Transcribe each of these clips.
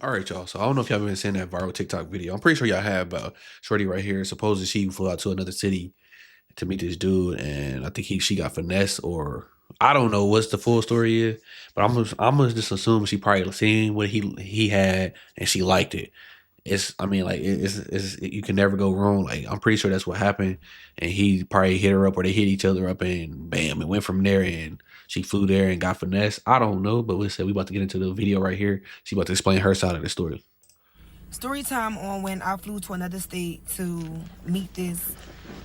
All right, y'all. So I don't know if y'all been seeing that viral TikTok video. I'm pretty sure y'all have about Shorty right here. Supposedly she flew out to another city to meet this dude, and I think she got finesse, or I don't know what's the full story is, but I'm gonna just assume she probably seen what he had and she liked it. I mean, like you can never go wrong. Like I'm pretty sure that's what happened, and he probably hit her up, or they hit each other up, and bam, it went from there, and she flew there and got finesse. I don't know, but we said we about to get into the video right here. She about to explain her side of the story. Story time on when I flew to another state to meet this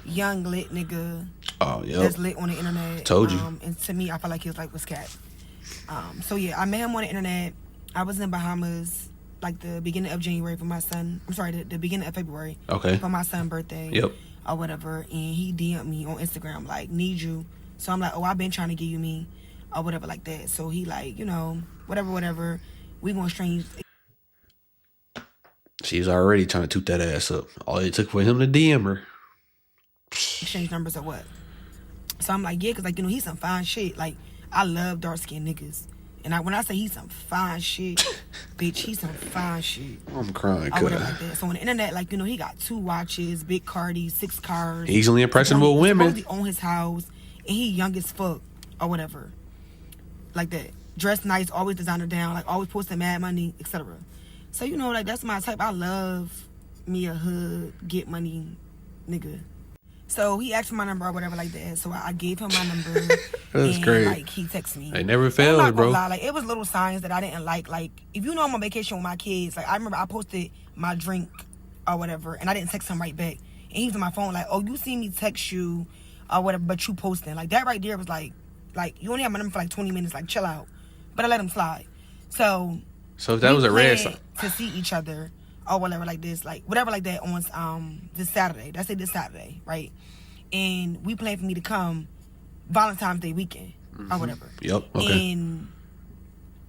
young lit nigga. Oh yeah, that's lit on the internet. Told you. And to me, I felt like he was like, what's cat? So yeah, I met him on the internet. I was in Bahamas like the beginning of January for my son. I'm sorry, the beginning of February. Okay. For my son's birthday. Yep. Or whatever. And he DM'd me on Instagram like, need you. So I'm like, oh, I've been trying to give you me. Or whatever like that. So he like, you know, whatever. We gonna exchange. She's already trying to toot that ass up. All it took for him to DM her. Exchange numbers or what? So I'm like, yeah, because, like, you know, he's some fine shit. Like, I love dark-skinned niggas. And when I say he's some fine shit, bitch, he's some fine shit. I'm crying, or whatever like that. So on the internet, like, you know, he got 2 watches, big Cardi, 6 cars. Easily impressionable women. He own his house, and he young as fuck, or whatever. Like that. Dressed nice, always designer down, like, always posting mad money, etc. So, you know, like, that's my type. I love me a hood, get money nigga. So he asked for my number or whatever like that. So I gave him my number. That's great. Like, he texted me. They never failed, bro. Lie. Like, it was little signs that I didn't like. Like, if you know I'm on vacation with my kids, like, I remember I posted my drink or whatever, and I didn't text him right back. And he was on my phone like, oh, you see me text you or whatever, but you posting. Like, that right there was like, you only have my number for like 20 minutes. Like, chill out. But I let him slide. So that was a red sign. To see each other or whatever like this, like, whatever like that on this Saturday. That's it, this Saturday, right? And we planned for me to come Valentine's Day weekend or whatever. Yep. Okay. And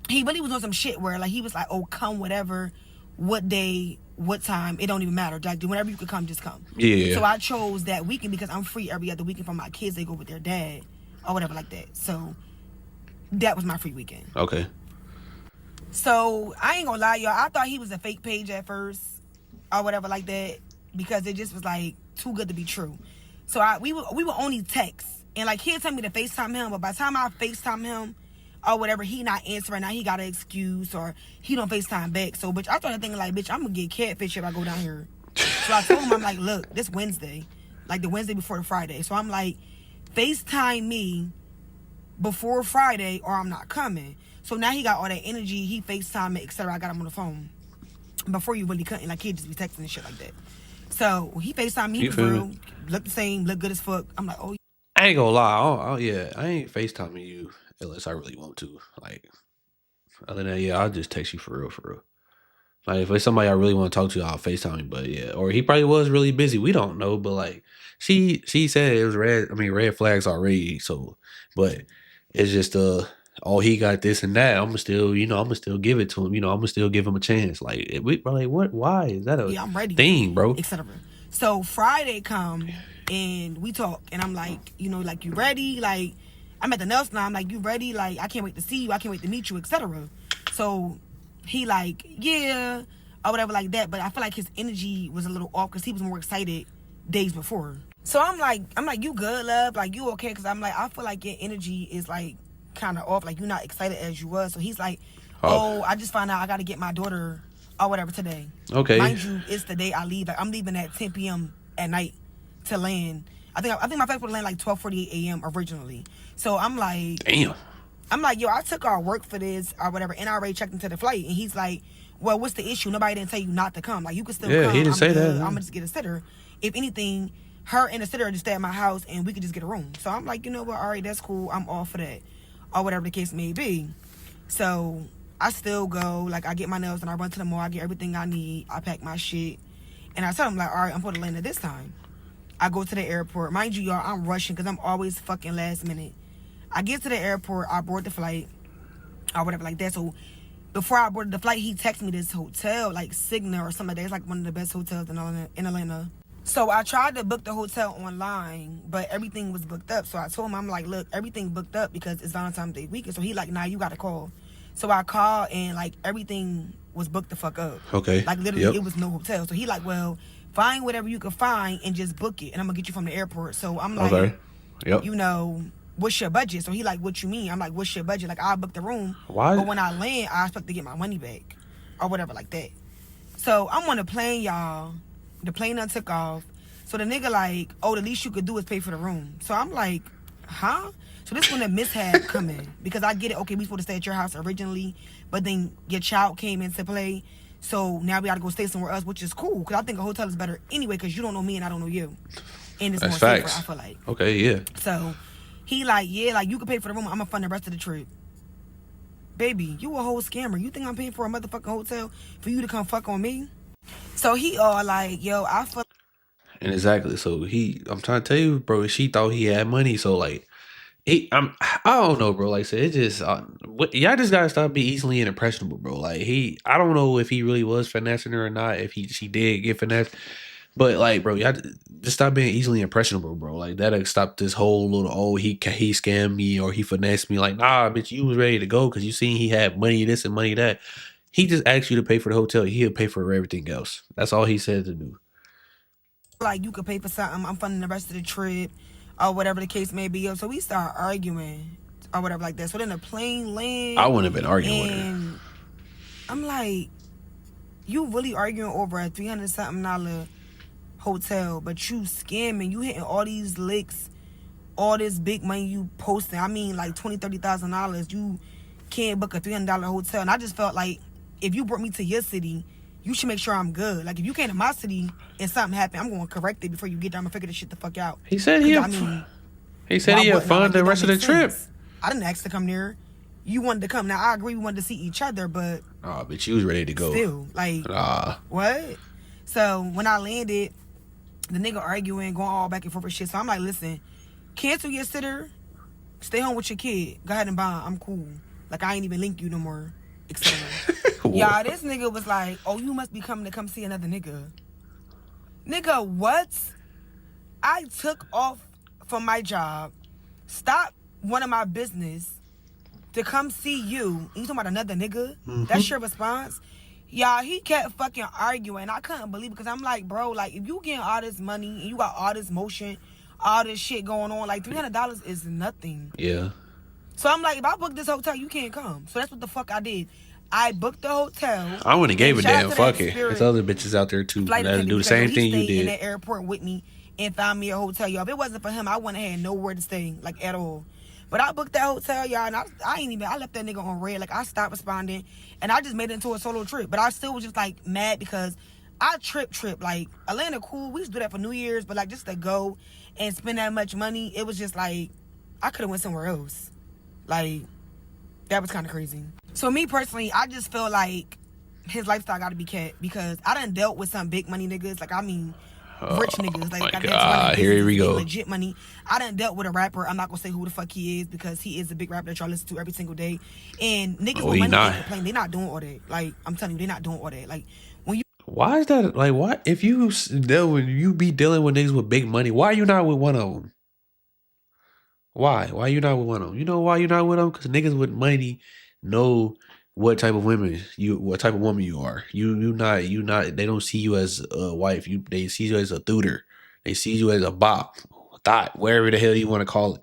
he really was on some shit where, like, he was like, oh, come whatever, what day, what time, it don't even matter. Like, whenever you could come, just come. Yeah. So I chose that weekend because I'm free every other weekend for my kids. They go with their dad or whatever like that. So that was my free weekend. Okay. So I ain't gonna lie, y'all. I thought he was a fake page at first or whatever like that because it just was like too good to be true. So we would only text, and like he'd tell me to FaceTime him, but by the time I FaceTime him or whatever, he not answering. Now he got an excuse or he don't FaceTime back. So bitch, I started thinking like, bitch, I'm gonna get catfish if I go down here. So I told him, I'm like, look, this Wednesday, like the Wednesday before the Friday. So I'm like, FaceTime me before Friday or I'm not coming. So now he got all that energy. He FaceTime me, etc. I got him on the phone before you really couldn't. Like he'd just be texting and shit like that. So he FaceTime me, bro. Look the same, look good as fuck. I'm like, oh. I ain't gonna lie. Yeah, I ain't FaceTiming you unless I really want to. Like, other than that, yeah, I'll just text you for real. Like, if it's somebody I really want to talk to, I'll FaceTime you. But yeah, or he probably was really busy. We don't know. But like, she said it was red flags already. So, but it's just oh, he got this and that. I'm gonna still give it to him. I'm gonna still give him a chance. Like, what? Why is that I'm ready. thing, bro? Etc. So Friday come and we talk, and I'm like, like, you ready? Like, I'm at the nail salon. I'm like, you ready? Like, I can't wait to see you. I can't wait to meet you, etc. So he like, yeah, or whatever like that. But I feel like his energy was a little off because he was more excited days before. So I'm like, you good, love? Like, you okay? Because I'm like, I feel like your energy is like kind of off. Like, you're not excited as you was. So he's like, oh, I just found out I got to get my daughter or whatever today. Okay. Mind you, it's the day I leave. Like, I'm leaving at 10 p.m. at night to land. I think my flight would land like 12:48 a.m. originally. So I'm like, damn. I'm like, yo, I took our work for this or whatever, and I already checked into the flight. And he's like, well, what's the issue? Nobody didn't tell you not to come. Like, you can still come. Yeah, he didn't say that. I'm gonna just get a sitter. If anything, her and the sitter just stay at my house, and we could just get a room. So I'm like, you know what? All right, that's cool. I'm all for that, or whatever the case may be. So I still go. Like, I get my nails and I run to the mall. I get everything I need. I pack my shit, and I tell him like, all right, I'm supposed to land at this time. I go to the airport. Mind you, y'all, I'm rushing because I'm always fucking last minute. I get to the airport. I board the flight, or whatever like that. So before I boarded the flight, he texted me this hotel, like Cigna or something like that. It's like one of the best hotels in Atlanta. So I tried to book the hotel online, but everything was booked up. So I told him, I'm like, look, everything booked up because it's Valentine's Day weekend. So he like, nah, you got to call. So I called, and like everything was booked the fuck up. Okay. Like literally, Yep. it was no hotel. So he like, well, find whatever you can find and just book it, and I'm gonna get you from the airport. So I'm like, Okay. Yep. you know, what's your budget? So he like, what you mean? I'm like, what's your budget? Like, I'll book the room, Why? but when I land, I expect to get my money back or whatever like that. So I'm on the plane, y'all. The plane done took off. So the nigga like, oh, the least you could do is pay for the room. So I'm like, huh? So this when the mishap come in. Because I get it, okay, we supposed to stay at your house originally, but then your child came into play. So now we gotta go stay somewhere else, which is cool. Because I think a hotel is better anyway, because you don't know me and I don't know you. And it's That's more safer, facts. I feel like. Okay, yeah. So he like, yeah, like you can pay for the room. I'm gonna fund the rest of the trip. Baby, you a whole scammer. You think I'm paying for a motherfucking hotel for you to come fuck on me? So he all like, yo, I feel. And exactly. So I'm trying to tell you, bro. She thought he had money. So like, I don't know, bro. Like I said, it just y'all just gotta stop being easily and impressionable, bro. Like I don't know if he really was finessing her or not. If she did get finessed, but like, bro, y'all just stop being easily impressionable, bro. Like that'll stop this whole little he scammed me or he finessed me. Like nah, bitch, you was ready to go because you seen he had money this and money that. He just asked you to pay for the hotel. He'll pay for everything else. That's all he said to do. like you could pay for something. I'm funding the rest of the trip, or whatever the case may be. So we start arguing, or whatever like that. So then the plane land. I wouldn't have been arguing with her. And I'm like, you really arguing over a $300-something hotel, but you scamming. You hitting all these licks, all this big money you posting. I mean, like $20,000-$30,000. You can't book a $300 hotel, and I just felt like if you brought me to your city, you should make sure I'm good. Like if you came to my city and something happened, I'm going to correct it before you get there. I'm gonna figure this shit the fuck out. He said he he had fun the rest of the trip. I didn't ask to come there. You wanted to come. Now I agree we wanted to see each other, but Oh, but you was ready to go. still, like what? So when I landed, the nigga arguing, going all back and forth with shit. So I'm like, listen, cancel your sitter, stay home with your kid. Go ahead and bond. I'm cool. Like I ain't even link you no more. Etc. Y'all, this nigga was like, oh, you must be coming to come see another nigga. Nigga, what? I took off from my job, stopped one of my business to come see you. And you talking about another nigga? Mm-hmm. That's your response? Y'all, he kept fucking arguing. I couldn't believe it because I'm like, bro, like if you getting all this money and you got all this motion, all this shit going on, like $300 is nothing. Yeah. So I'm like, if I book this hotel, you can't come. So that's what the fuck I did. I booked the hotel. I wouldn't have gave a Shout out damn. to Fuck that it. Spirit There's other bitches out there too flight that attendant do the because same he thing you stayed in did. the airport with me and found me a hotel, y'all. If it wasn't for him, I wouldn't have had nowhere to stay, like at all. But I booked that hotel, y'all, and I left that nigga on red. Like I stopped responding, and I just made it into a solo trip. But I still was just like mad because I trip. Like Atlanta, cool. We used to do that for New Year's, but like just to go and spend that much money, it was just like I could have went somewhere else. Like that was kind of crazy. So me personally, I just feel like his lifestyle got to be kept because I done dealt with some big money niggas. Like I mean, rich niggas. Like my I God, here we go. Legit money. I done dealt with a rapper. I'm not gonna say who the fuck he is because he is a big rapper that y'all listen to every single day. And niggas with money can't complain. They not doing all that. Like I'm telling you, they not doing all that. Like when you. Why is that? Like, why? If you be dealing with niggas with big money, why are you not with one of them? Why? Why you not with one of them? You know why you not with them? Because niggas with money know what type of woman you are. You not. They don't see you as a wife. They see you as a tutor. They see you as a bop, thought, wherever the hell you want to call it.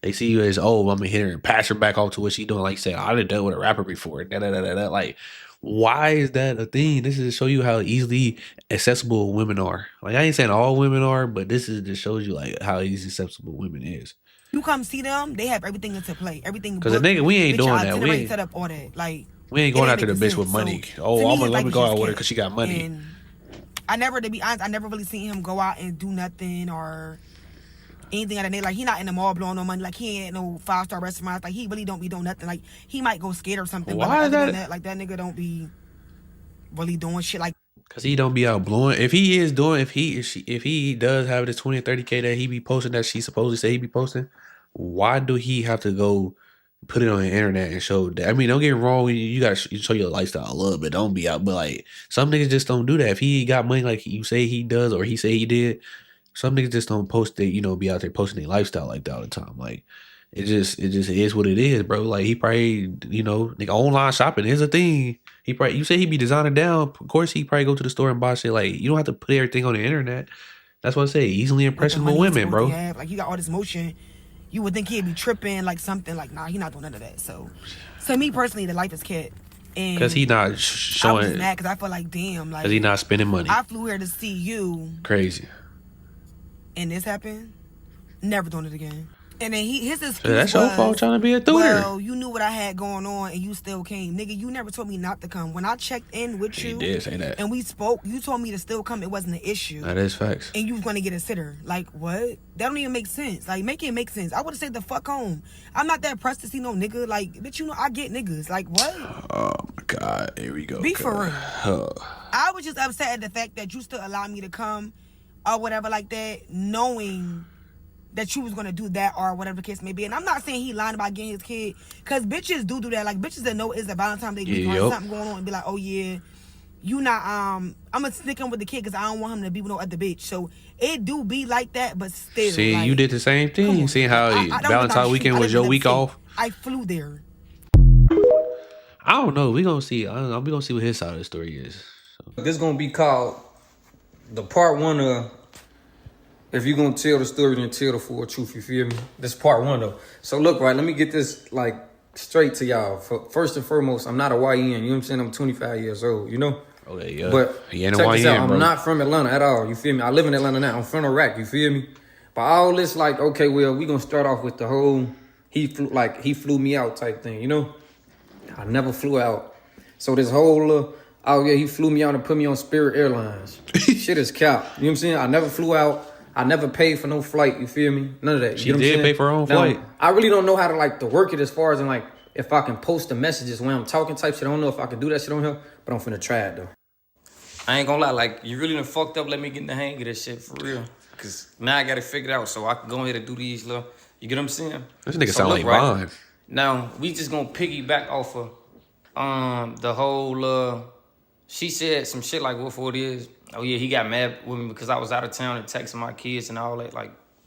They see you as, oh, I'm gonna hit her and pass her back off to what she doing. Like you said, I done dealt with a rapper before. Like, why is that a thing? This is to show you how easily accessible women are. Like I ain't saying all women are, but this is just shows you like how easy accessible women is. You come see them, they have everything into play. Everything. Because a nigga, we ain't doing that. We ain't set up all that. Like we ain't going after the bitch with money. So, let me go out with her because she got money. And to be honest, I never really seen him go out and do nothing or anything like that. Like he not in the mall blowing no money. Like he ain't no 5-star restaurants. Like he really don't be doing nothing. Like he might go skate or something. Why but like, is that? Like that nigga don't be really doing shit like. Cause he don't be out blowing. If he does have this 20 or 30K that he be posting that she supposedly say he be posting, why do he have to go put it on the internet and show that? I mean, don't get me wrong. You gotta show your lifestyle a little bit. Don't be out, but like some niggas just don't do that. If he got money like you say he does or he say he did, some niggas just don't post it. Be out there posting their lifestyle like that all the time. Like it just is what it is, bro. Like he probably, nigga, online shopping is a thing. He probably, you say he be designing down. Of course, he probably go to the store and buy shit. Like you don't have to put everything on the internet. That's what I say. Easily With the impressionable money he's women, supposed to bro. have, like he got all this motion, you would think he'd be tripping like something. Like nah, he not doing none of that. So me personally, the life is cat. And Cause he not I was showing. mad because I feel like damn, like Cause he not spending money. I flew here to see you, Crazy. and this happened. Never doing it again. And then his excuse That's your fault trying to be a tutor. Well, you knew what I had going on, and you still came, nigga. You never told me not to come. When I checked in with you, He did say that, and we spoke. You told me to still come. It wasn't an issue. That is facts. And you was gonna get a sitter. Like what? That don't even make sense. Like make it make sense. I would have said the fuck home. I'm not that pressed to see no nigga. Like bitch, you know I get niggas. Like what? Oh my god, here we go. Be for real. I was just upset at the fact that you still allowed me to come, or whatever like that, knowing that you was gonna do that or whatever the case may be. And I'm not saying he lying about getting his kid, cause bitches do that. Like bitches that know it's a Valentine's Day week or something going on and be like, oh yeah, you not I'm gonna sneak him with the kid cause I don't want him to be with no other bitch. So it do be like that, but still. See, like, you did the same thing. See how Valentine's weekend was your week off. I flew there. I don't know. We gonna see. I don't know. We gonna see what his side of the story is. So. This gonna be called the part one of. If you're gonna tell the story, then tell the full truth. You feel me? This part one though. So look, right. Let me get this like straight to y'all. First and foremost, I'm not a YN. You know what I'm saying? I'm 25 years old. You know. Okay, yeah. But he ain't check a this YN, out. bro. I'm not from Atlanta at all. You feel me? I live in Atlanta now. I'm from Iraq. You feel me? But all this like, okay, well, we gonna start off with the whole he flew me out type thing. You know. I never flew out. So this whole oh yeah, he flew me out and put me on Spirit Airlines. Shit is cap. You know what I'm saying? I never flew out. I never paid for no flight. You feel me? None of that. She did pay for her own flight. I really don't know how to work it as far as in if I can post the messages when I'm talking type shit. I don't know if I can do that shit on here, but I'm finna try it though. I ain't gonna lie, you really done fucked up. Let me get in the hang of this shit for real. Cause now I got it figured out so I can go ahead and do these little, you get what I'm saying? This nigga sound like Vaughn. Now, we just gonna piggyback off of the whole, she said some shit like what it is. Oh yeah, he got mad with me because I was out of town and texting my kids and all that,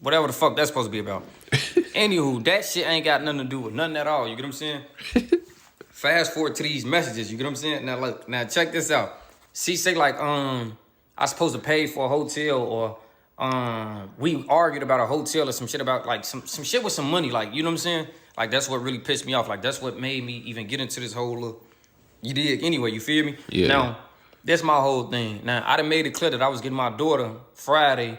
whatever the fuck that's supposed to be about. Anywho, that shit ain't got nothing to do with nothing at all, you get what I'm saying? Fast forward to these messages, you get what I'm saying? Now look, check this out. She say I supposed to pay for a hotel or we argued about a hotel or some shit about some shit with some money, you know what I'm saying? That's what really pissed me off. That's what made me even get into this whole you did anyway, you feel me? Yeah. Now, that's my whole thing. Now, I done made it clear that I was getting my daughter Friday. You know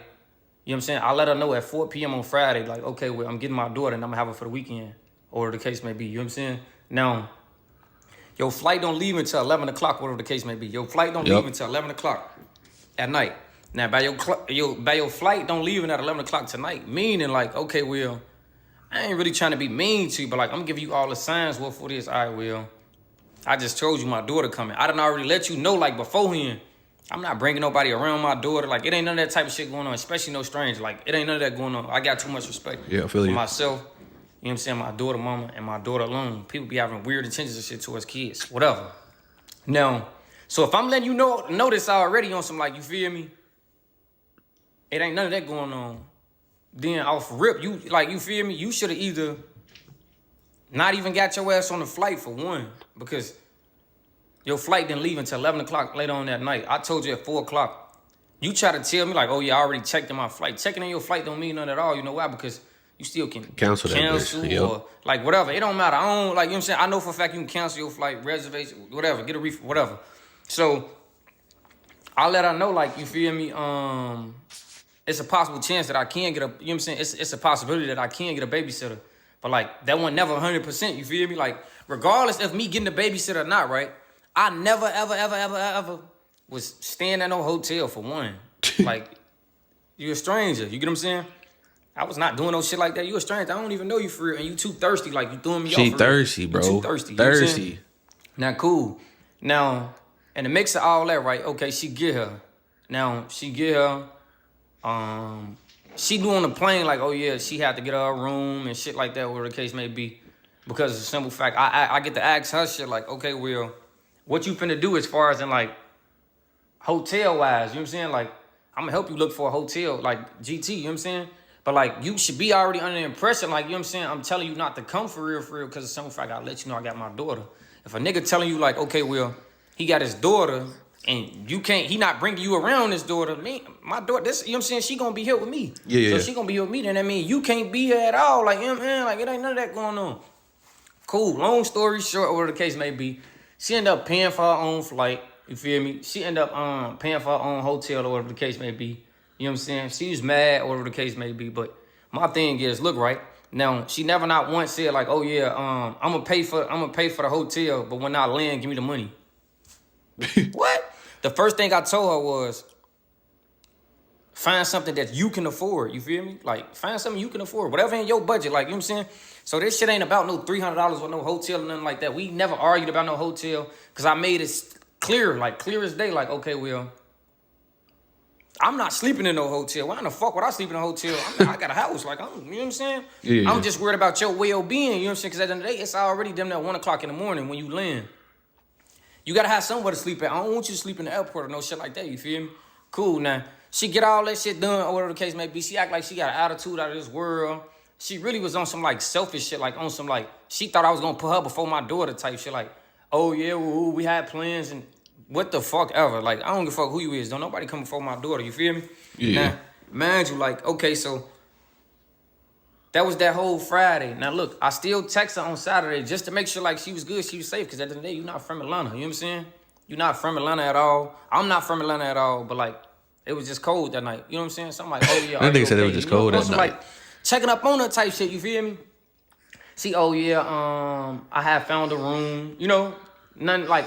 what I'm saying? I let her know at 4 p.m. on Friday, okay, well, I'm getting my daughter and I'm gonna have her for the weekend. Or the case may be, you know what I'm saying? Now, your flight don't leave until 11 o'clock, whatever the case may be. Your flight don't leave until 11 o'clock at night. Now, by your flight don't leave at 11 o'clock tonight, meaning okay, well, I ain't really trying to be mean to you, but I'm gonna give you all the signs what for this. All right, well, I just told you my daughter coming. I done already let you know beforehand. I'm not bringing nobody around my daughter. It ain't none of that type of shit going on, especially no stranger. It ain't none of that going on. I got too much respect for myself. You know what I'm saying? My daughter, mama, and my daughter alone. People be having weird intentions and shit towards kids. Whatever. Now, so if I'm letting you know this already on some you feel me? It ain't none of that going on. Then off rip, you feel me? You should have either not even got your ass on the flight for one, because your flight didn't leave until 11 o'clock later on that night. I told you at 4 o'clock. You try to tell me oh yeah, I already checked in my flight. Checking in your flight don't mean nothing at all. You know why? Because you still can cancel or whatever. It don't matter. I don't you know what I'm saying? I know for a fact you can cancel your flight, reservation, whatever, get a refund, whatever. So I let her know you feel me? It's a possible chance that I can get a, you know what I'm saying? It's a possibility that I can get a babysitter. But that one never 100%, you feel me? Regardless of me getting a babysitter or not, right? I never, ever was staying at no hotel for one. You a stranger, you get what I'm saying? I was not doing no shit like that. You a stranger, I don't even know you for real, and you too thirsty, you throwing me off. She thirsty, bro. You too thirsty. You know what I'm saying? Now, cool. Now, in the mix of all that, right? Okay, she get her. Now, she get her. She knew on the plane oh yeah, she had to get her a room and shit like that, whatever the case may be, because of the simple fact I get to ask her shit okay, well, what you finna do as far as in hotel wise, you know what I'm saying? I'm gonna help you look for a hotel GT, you know what I'm saying? But like you should be already under the impression, like, you know what I'm saying? I'm telling you not to come for real, because it's something I gotta let you know I got my daughter. If a nigga telling you like, okay, well, he got his daughter and you can't, he not bringing you around his daughter, my daughter, this, you know what I'm saying? She gonna be here with me. Yeah. So she gonna be here with me, then that mean you can't be here at all. Like, you know what I'm saying? Like, it ain't none of that going on. Cool, long story short, whatever the case may be, she ended up paying for her own flight, you feel me? She ended up paying for her own hotel or whatever the case may be. You know what I'm saying? She was mad or whatever the case may be, but my thing is, look, right now, she never not once said like, oh yeah, I'm gonna pay for the hotel, but when I land, give me the money. What? The first thing I told her was, find something that you can afford. You feel me? Like, find something you can afford, whatever in your budget. Like, you know what I'm saying? So this shit ain't about no $300 or no hotel or nothing like that. We never argued about no hotel because I made it clear, like clear as day. Like, okay, well, I'm not sleeping in no hotel. Why in the fuck would I sleep in a hotel? I got a house. Like, you know what I'm saying? Yeah. I'm just worried about your well-being. You know what I'm saying? Because at the end of the day, it's already damn near 1 o'clock in the morning when you land. You got to have somewhere to sleep at. I don't want you to sleep in the airport or no shit like that. You feel me? Cool. Now, she get all that shit done or whatever the case may be. She act like she got an attitude out of this world. She really was on some, like, selfish shit. Like, on some, like, she thought I was going to put her before my daughter type shit. Like, oh, yeah, well, we had plans and what the fuck ever. Like, I don't give a fuck who you is. Don't nobody come before my daughter. You feel me? Yeah. Now, mind you, like, okay, so that was that whole Friday. Now, look, I still text her on Saturday just to make sure, like, she was good, she was safe. Because at the end of the day, you're not from Atlanta. You know what I'm saying? You're not from Atlanta at all. I'm not from Atlanta at all. But, like, it was just cold that night. You know what I'm saying? So I'm like, oh, yeah. I think said it was just cold that night. Like, checking up on her type shit, you feel me? See, oh, yeah, I had found a room. You know, nothing like,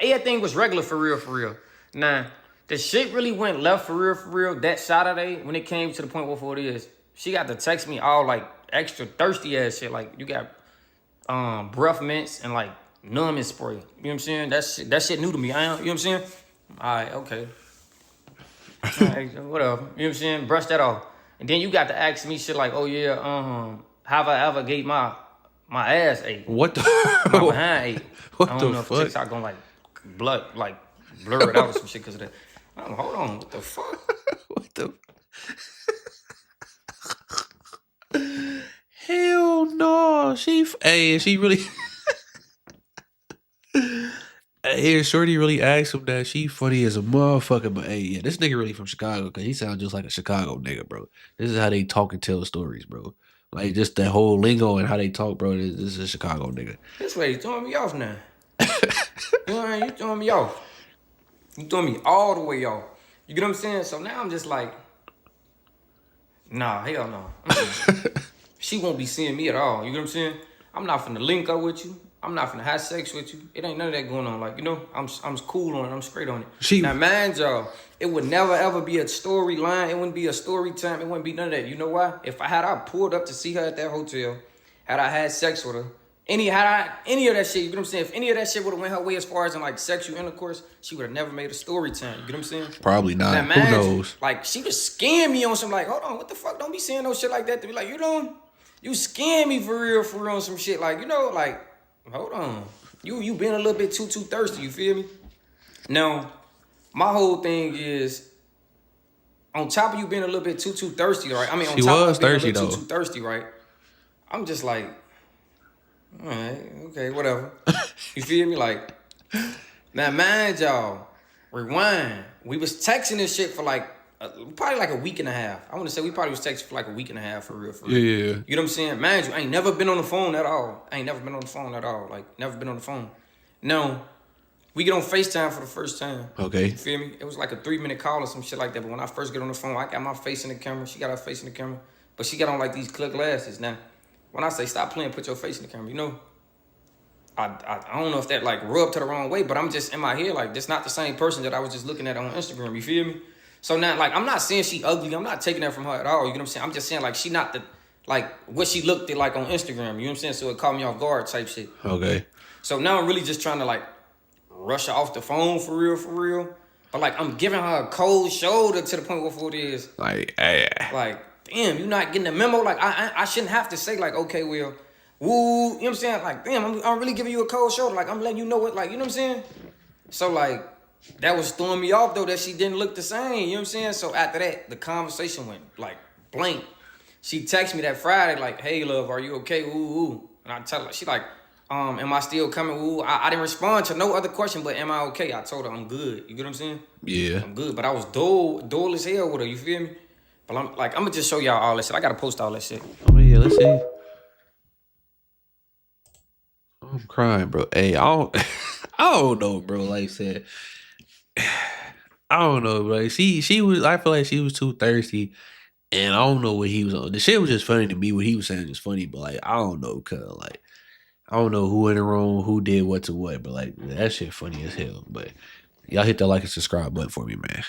everything was regular for real. Now, the shit really went left for real that Saturday when it came to the point where it is. She got to text me all, like, extra thirsty ass shit. Like, you got breath mints and, like, numbing spray. You know what I'm saying? That shit new to me. You know what I'm saying? All right, okay. All right, whatever. You know what I'm saying? Brush that off. And then you got to ask me shit like, oh, yeah, have I ever gave my ass ate? What the? My behind ate. What I don't the know fuck? if TikTok gonna, like, blur it out or some shit because of that. Hold on. What the fuck? What the? Hell no. She really. Hey, Shorty really asked him that. She funny as a motherfucker, but hey, yeah, this nigga really from Chicago because he sounds just like a Chicago nigga, bro. This is how they talk and tell stories, bro. Like, just that whole lingo and how they talk, bro. This is a Chicago nigga. This way, you throwing me off now. You know what I mean? You throwing me off. You throwing me all the way off. You get what I'm saying? So now I'm just like, nah, hell no. She won't be seeing me at all. You get what I'm saying? I'm not finna link up with you. I'm not finna have sex with you. It ain't none of that going on. Like, you know, I'm cool on it. I'm straight on it. Now, mind y'all, it would never ever be a storyline. It wouldn't be a story time. It wouldn't be none of that. You know why? If I pulled up to see her at that hotel, had I had sex with her, any of that shit, you get what I'm saying? If any of that shit would have went her way as far as in, like, sexual intercourse, she would have never made a story time. You get what I'm saying? Probably not. Now, Who knows? Like, she was scaring me on some, like, hold on, what the fuck? Don't be saying no shit like that to me. Like, you scaring me for real on some shit. Like, you know, like, hold on. You been a little bit too thirsty, you feel me? Now, my whole thing is, on top of you being a little bit too thirsty, right? I mean, on She top was of being thirsty, a little though. too thirsty, right? I'm just like, all right, okay, whatever. You feel me? Like, now, mind y'all, rewind. We was texting this shit for like, probably like a week and a half. I want to say we probably was texting for like a week and a half for real. Yeah. You know what I'm saying? Mind you, I ain't never been on the phone at all. Like, never been on the phone. No, we get on FaceTime for the first time. Okay. You feel me? It was like a 3-minute call or some shit like that. But when I first get on the phone, I got my face in the camera. She got her face in the camera. But she got on like these clear glasses. Now, when I say stop playing, put your face in the camera, you know? I don't know if that like rubbed to the wrong way, but I'm just in my head like, this not the same person that I was just looking at on Instagram. You feel me? So now, like, I'm not saying she ugly. I'm not taking that from her at all. You know what I'm saying? I'm just saying, like, she not the, like, what she looked at, like, on Instagram. You know what I'm saying? So it caught me off guard type shit. Okay. So now I'm really just trying to, like, rush her off the phone for real. But, like, I'm giving her a cold shoulder to the point where it is. Like, damn, you not getting the memo? Like, I shouldn't have to say, like, okay, well, woo. You know what I'm saying? Like, damn, I'm really giving you a cold shoulder. Like, I'm letting you know what, like, you know what I'm saying? So, like, that was throwing me off, though, that she didn't look the same. You know what I'm saying? So after that, the conversation went, like, blank. She texted me that Friday like, "Hey, love, are you okay? Ooh, ooh." And I tell her, she like, am I still coming? Ooh, I didn't respond to no other question, but am I okay? I told her I'm good. You get what I'm saying? Yeah. I'm good, but I was dull as hell with her. You feel me? But I'm gonna just show y'all all that shit. I gotta post all that shit. Oh yeah, let's see. I'm crying, bro. Hey, I don't, I don't know, bro. Like I said, I don't know, bro. She was. I feel like she was too thirsty, and I don't know what he was on. The shit was just funny to me. What he was saying was funny, but like I don't know, cause like I don't know who in the wrong, who did what to what, but like that shit funny as hell. But y'all hit that like and subscribe button for me, man.